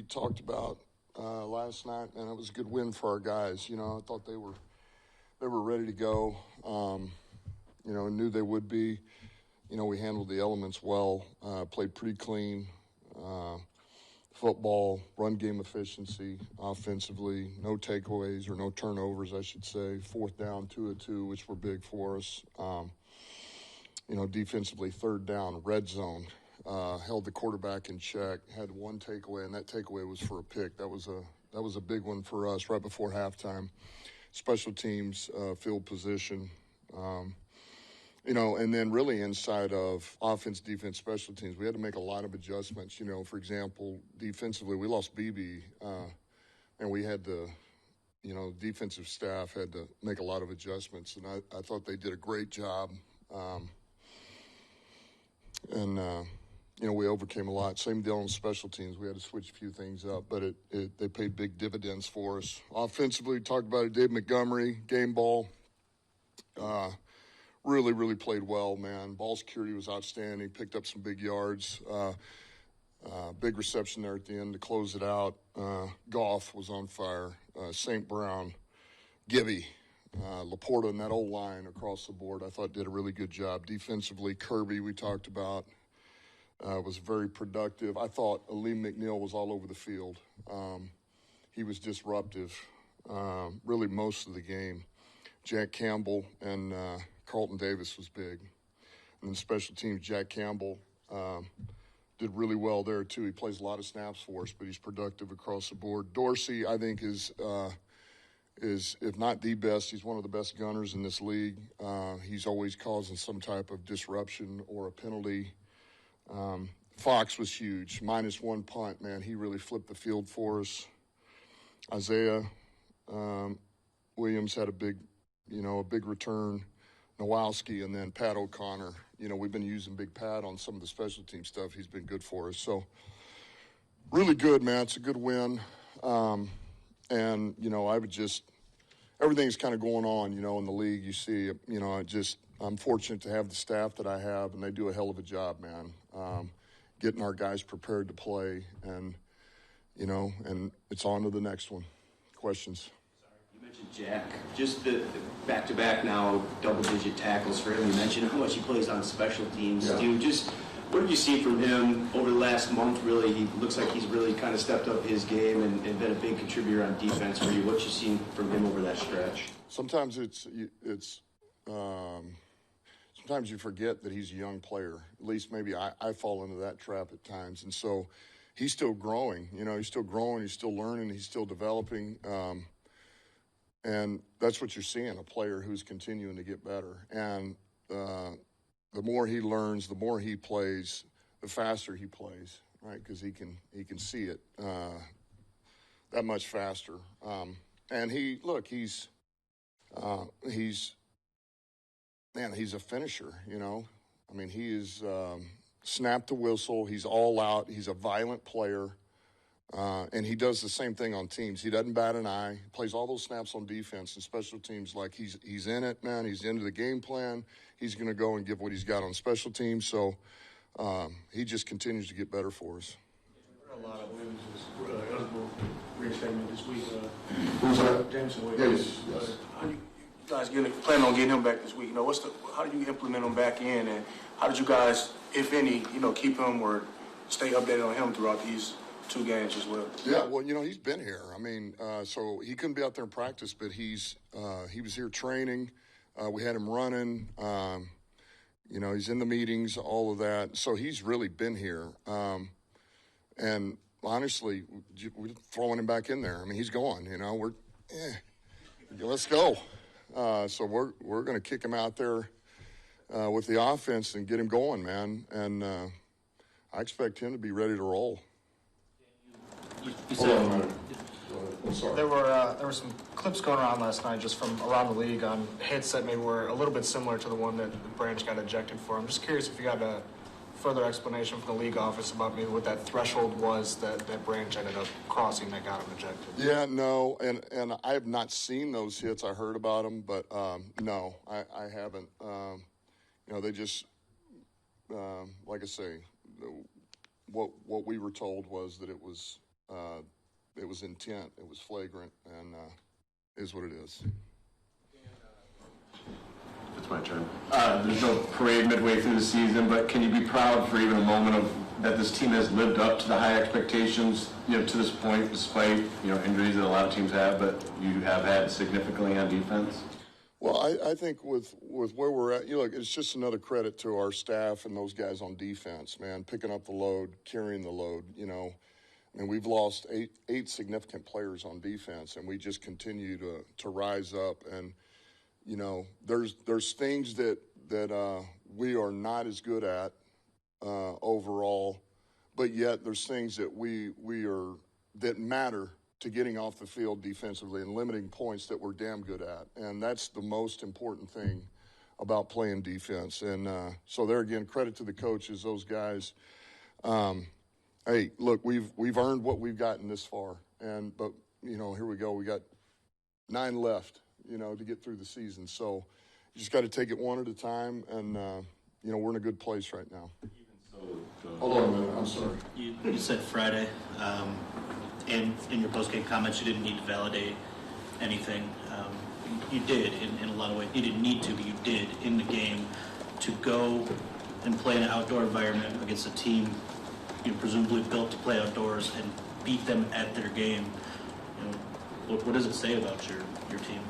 talked about last night, and it was a good win for our guys. I thought they were ready to go. Knew they would be. We handled the elements well, played pretty clean. Football, run game efficiency, offensively, no takeaways or no turnovers, I should say. Fourth down, 2 of 2, which were big for us. Defensively, third down, red zone. Held the quarterback in check, had one takeaway, and that takeaway was for a pick. That was a big one for us right before halftime. Special teams, field position, and then really inside of offense, defense, special teams, we had to make a lot of adjustments. For example, defensively, we lost BB, and we had to, defensive staff had to make a lot of adjustments, and I thought they did a great job. We overcame a lot. Same deal on special teams. We had to switch a few things up, but they paid big dividends for us. Offensively, we talked about it. Dave Montgomery, game ball, really, really played well, man. Ball security was outstanding. Picked up some big yards. Big reception there at the end to close it out. Goff was on fire. St. Brown, Gibby, Laporta, and that old line across the board, I thought did a really good job. Defensively, Kirby, we talked about. Was very productive. I thought Aleem McNeil was all over the field. He was disruptive really most of the game. Jack Campbell and Carlton Davis was big. And then special teams, Jack Campbell did really well there too. He plays a lot of snaps for us, but he's productive across the board. Dorsey, I think, is if not the best, he's one of the best gunners in this league. He's always causing some type of disruption or a penalty. Fox was huge. -1 punt, man. He really flipped the field for us. Isaiah Williams had a big return. Nowalski, and then Pat O'Connor. We've been using Big Pat on some of the special team stuff. He's been good for us. So really good, man. It's a good win. I would just – everything's kind of going on, in the league. You see, I'm fortunate to have the staff that I have, and they do a hell of a job, man, getting our guys prepared to play. And it's on to the next one. Questions? You mentioned Jack. Just the back-to-back now, double-digit tackles for him. You mentioned how much he plays on special teams. Yeah. What did you see from him over the last month, really? He looks like he's really kind of stepped up his game and been a big contributor on defense for you. What you seen from him over that stretch? Sometimes sometimes you forget that he's a young player. At least maybe I fall into that trap at times. And so he's still growing. He's still growing. He's still learning. He's still developing. And that's what you're seeing, a player who's continuing to get better. And the more he learns, the more he plays, the faster he plays, right? Because he can see it that much faster. And he's a finisher, I mean, he is snap the whistle. He's all out. He's a violent player. And he does the same thing on teams. He doesn't bat an eye. He plays all those snaps on defense and special teams like he's in it, man. He's into the game plan. He's going to go and give what he's got on special teams. So he just continues to get better for us. A lot of wins was eligible reinstatement this week. Who's that? Jameson Williams. Yes. How you guys plan on getting him back this week? How do you implement him back in, and how did you guys, if any, keep him or stay updated on him throughout these 2 games as well? Yeah, well, he's been here. I mean, so he couldn't be out there in practice, but he was here training. We had him running. He's in the meetings, all of that. So he's really been here. And honestly, we're throwing him back in there. I mean, he's going. Let's go. So we're going to kick him out there with the offense and get him going, man. And I expect him to be ready to roll. There were some clips going around last night just from around the league on hits that maybe were a little bit similar to the one that Branch got ejected for. I'm just curious if you got a further explanation from the league office about maybe what that threshold was that Branch ended up crossing that got him ejected. Yeah, no, and I have not seen those hits. I heard about them, but no, I haven't. They just, like I say, what we were told was that it was it was intent, it was flagrant, and is what it is. It's my turn. There's no parade midway through the season, but can you be proud for even a moment of that this team has lived up to the high expectations, to this point, despite, injuries that a lot of teams have, but you have had significantly on defense? Well, I think with where we're at, look, it's just another credit to our staff and those guys on defense, man, picking up the load, carrying the load, And we've lost eight significant players on defense, and we just continue to rise up. And, there's things that we are not as good at overall, but yet there's things that that matter to getting off the field defensively and limiting points that we're damn good at. And that's the most important thing about playing defense. And so there again, credit to the coaches, those guys. Hey, look, we've earned what we've gotten this far. But here we go. We got 9 left, to get through the season. So you just got to take it one at a time. And, we're in a good place right now. Hold on a minute. I'm sorry. You said Friday. And in your post-game comments, you didn't need to validate anything. You did in a lot of ways. You didn't need to, but you did in the game to go and play in an outdoor environment against a team presumably built to play outdoors and beat them at their game. What does it say about your team?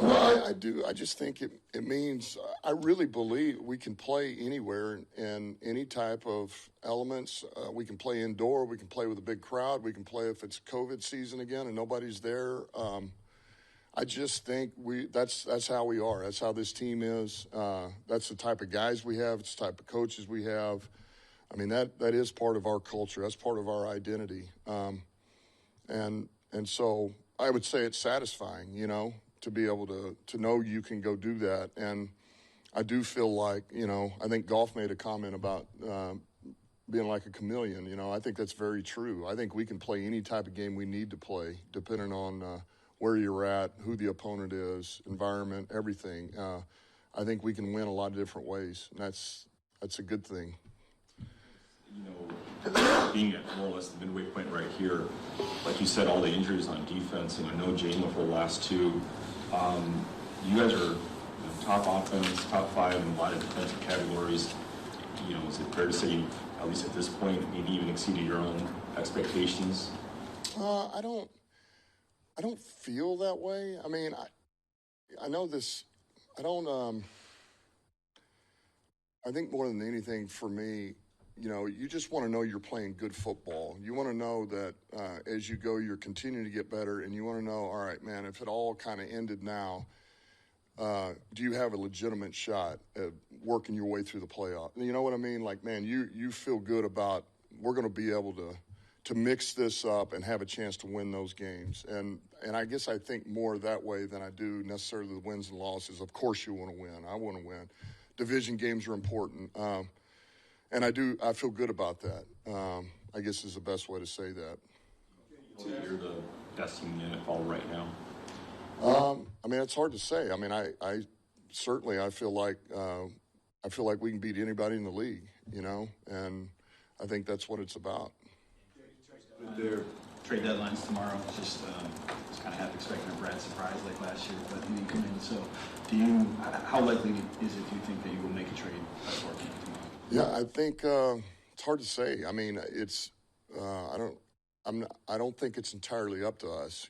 Well, I do. I just think it means I really believe we can play anywhere in any type of elements. We can play indoor. We can play with a big crowd. We can play if it's COVID season again and nobody's there. I just think that's how we are. That's how this team is. That's the type of guys we have. It's the type of coaches we have. I mean, that is part of our culture. That's part of our identity. And so I would say it's satisfying, to be able to know you can go do that. And I do feel like, I think Goff made a comment about being like a chameleon. I think that's very true. I think we can play any type of game we need to play, depending on where you're at, who the opponent is, environment, everything. I think we can win a lot of different ways, and that's a good thing. Being at more or less the midway point right here, like you said, all the injuries on defense, and I know Jalen for the last 2. You guys are top offense, top 5 in a lot of defensive categories. Is it fair to say, at least at this point, maybe even exceeded your own expectations? I don't feel that way. I mean, I know this. I think more than anything for me, you just want to know you're playing good football. You want to know that as you go, you're continuing to get better, and you want to know, all right, man, if it all kind of ended now, do you have a legitimate shot at working your way through the playoff? You know what I mean? Like, man, you feel good about we're going to be able to mix this up and have a chance to win those games. And I guess I think more that way than I do necessarily the wins and losses. Of course you want to win. I want to win. Division games are important. And I feel good about that, I guess is the best way to say that. You're the best team in the NFL right now. I mean, it's hard to say. I mean, I certainly feel like we can beat anybody in the league, and I think that's what it's about. With their trade deadlines tomorrow, just kind of half expecting a Brad surprise like last year, but he didn't come in. So, how likely is it, do you think, that you will make a trade by 14 tomorrow? Yeah, I think it's hard to say. I mean, it's I don't think it's entirely up to us.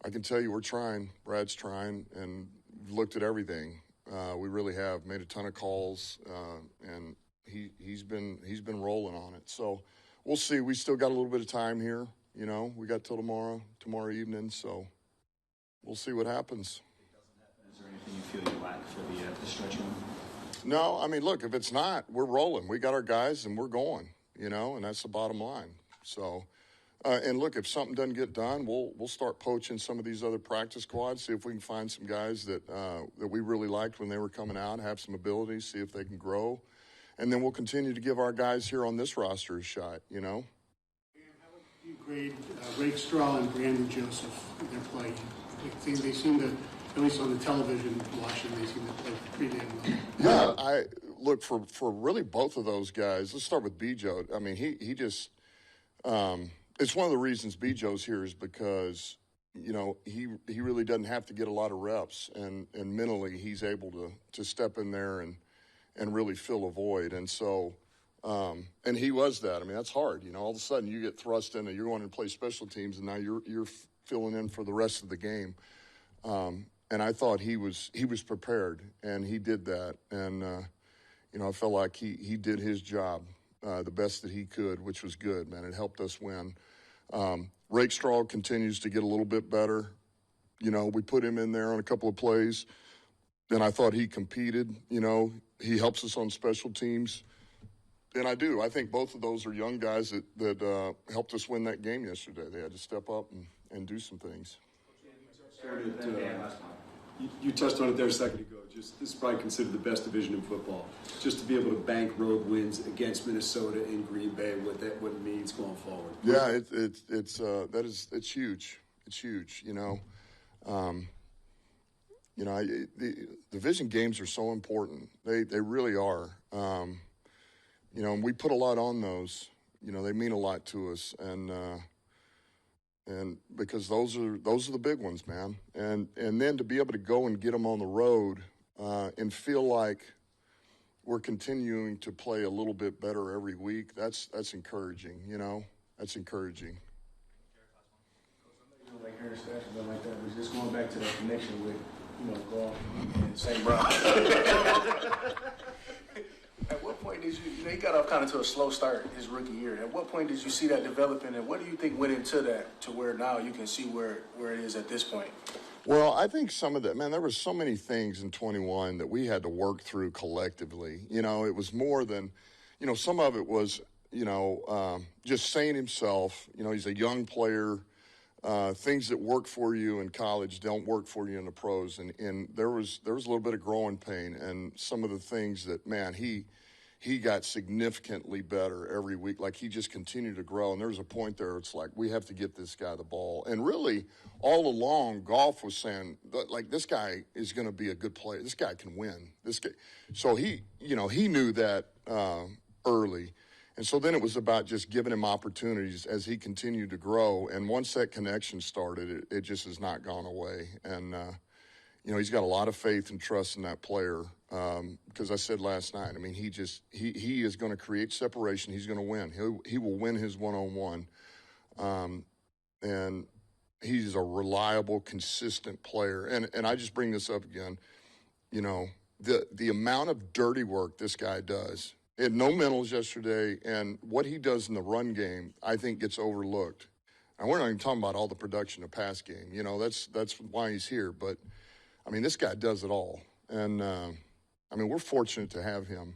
I can tell you we're trying. Brad's trying, and we've looked at everything. We really have made a ton of calls, and he's been rolling on it. So we'll see. We still got a little bit of time here. We got till tomorrow evening. So we'll see what happens. Is there anything you feel you lack for the stretch run? No, I mean, look, if it's not, we're rolling. We got our guys, and we're going, and that's the bottom line. So, and look, if something doesn't get done, we'll start poaching some of these other practice squads, see if we can find some guys that we really liked when they were coming out, have some abilities, see if they can grow. And then we'll continue to give our guys here on this roster a shot, And how would you grade Rake Straw and Brandon Joseph in their play? They seem to, at least on the television watching, they seem to play pretty damn well. Yeah, I look for really both of those guys. Let's start with Bijo. I mean, he just it's one of the reasons Bijo's here is because, you know, he really doesn't have to get a lot of reps, and mentally he's able to step in there and really fill a void. And so, and he was that. I mean, that's hard. You know, all of a sudden you get thrust into, you're going to play special teams, and now you're filling in for the rest of the game. And I thought he was prepared, and he did that. And, you know, I felt like he did his job the best that he could, which was good, man. It helped us win. Rakestraw continues to get a little bit better. You know, we put him in there on a couple of plays, and I thought he competed. You know, he helps us on special teams. And I think both of those are young guys that helped us win that game yesterday. They had to step up and do some things. You touched on it there a second ago. Just this is probably considered the best division in football. Just to be able to bank road wins against Minnesota and Green Bay, what it means going forward. Yeah, it's huge. It's huge. You know, the division games are so important. They really are. You know, and we put a lot on those. You know, they mean a lot to us, and because those are the big ones, man. And then to be able to go and get them on the road and feel like we're continuing to play a little bit better every week, that's encouraging, you know. That's encouraging. You don't like hearing stats or like that, but just going back to that connection with, you know, golf and St. Brown. At what point did you know, he got off kind of to a slow start his rookie year. At what point did you see that developing, and what do you think went into that to where now you can see where it is at this point? Well, I think some of that, man, there were so many things in 21 that we had to work through collectively. You know, it was more than, you know, some of it was, you know, just saying himself, you know, he's a young player. Things that work for you in college don't work for you in the pros. And there was a little bit of growing pain, and some of the things that, man, he got significantly better every week. Like, he just continued to grow. And there was a point there, it's like, we have to get this guy the ball. And really, all along, golf was saying, like, this guy is going to be a good player. This guy can win. This guy. So he knew that early. And so then it was about just giving him opportunities as he continued to grow. And once that connection started, it just has not gone away. And, you know, he's got a lot of faith and trust in that player. Because I said last night, I mean, he is going to create separation. He's going to win. He will win his one-on-one. And he's a reliable, consistent player. And I just bring this up again. You know, the amount of dirty work this guy does. He had no mentals yesterday, and what he does in the run game, I think, gets overlooked. And we're not even talking about all the production of pass game. You know, that's why he's here. But, I mean, this guy does it all. And, I mean, we're fortunate to have him.